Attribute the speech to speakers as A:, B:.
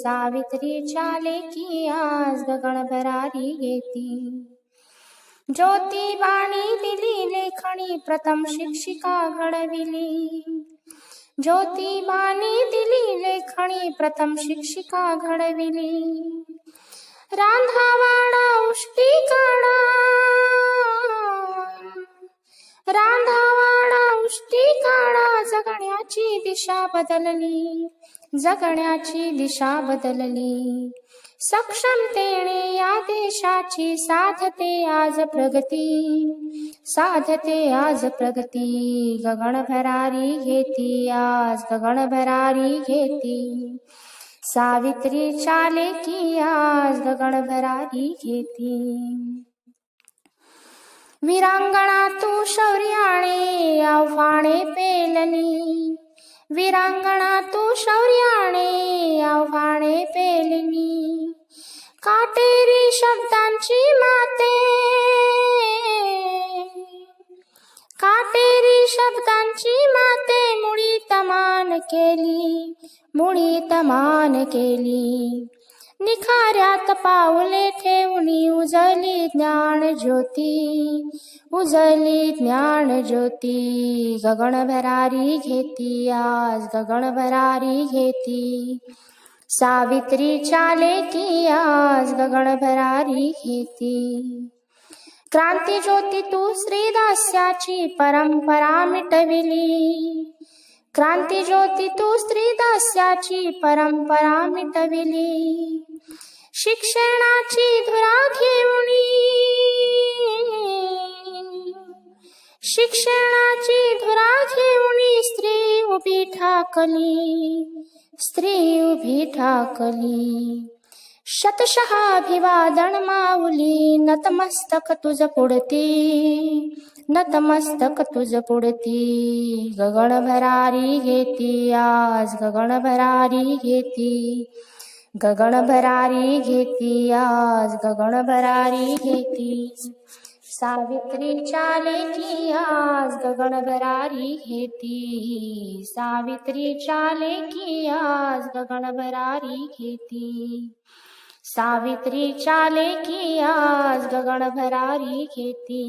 A: सावित्री चाले की आज गगन भरारी घेती। ज्योतिबाणी दिली लेखणी प्रथम शिक्षिका घडविली। ज्योतिबाणी दिली लेखणी प्रथम शिक्षिका घडविली। रांधावाडा उष्टीकाडा, रांधावाडा उष्टीकाडा जगण्याची दिशा बदलली, जगण्याची दिशा बदलली। सक्षमतेने या देशाची साधते आज प्रगती, साधते आज प्रगती। गगन भरारी घेती आज गगन भरारी घेती। सावित्री चाले की आज गगन भरारी घेती। वीरांगणा तू शौर्याने आव्हाने पेलली, वीरांगणा तू शौर्याने आव्हाने पेलली। काटेरी शब्दांची माते, काटेरी शब्दांची माते मुळी तमान केली, मुळी तमान केली। निखाऱ्यात पावले ठेवणी उजळली ज्ञान ज्योती, उजळली ज्ञान ज्योती। गगन भरारी घेती आज गगन भरारी घेती। सावित्री चाले की आज गगन भरारी घेती। क्रांती ज्योती तू स्त्रीदास्याची परंपरा मिटविली, क्रांती ज्योती तू स्त्रीदास्याची परंपरा मिटविली। शिक्षणाची धुरा घेऊनी, शिक्षणाची धुरा घेऊनी स्त्री उभी ठाकली, स्त्री उभी ठाकली। शतशः अभिवादन माऊली नतमस्तक तुझ पुढती, नतमस्तक तुझ पुढती। गगन भरारी घेती आज गगन भरारी घेती। गगन भरारी घेती आज गगन भरारी घेती। सावित्री चाले की आज गगन भरारी घेती। सावित्री चाले की आज गगन भरारी घेती। सावित्री चाले की आज गगन भरारी घेती।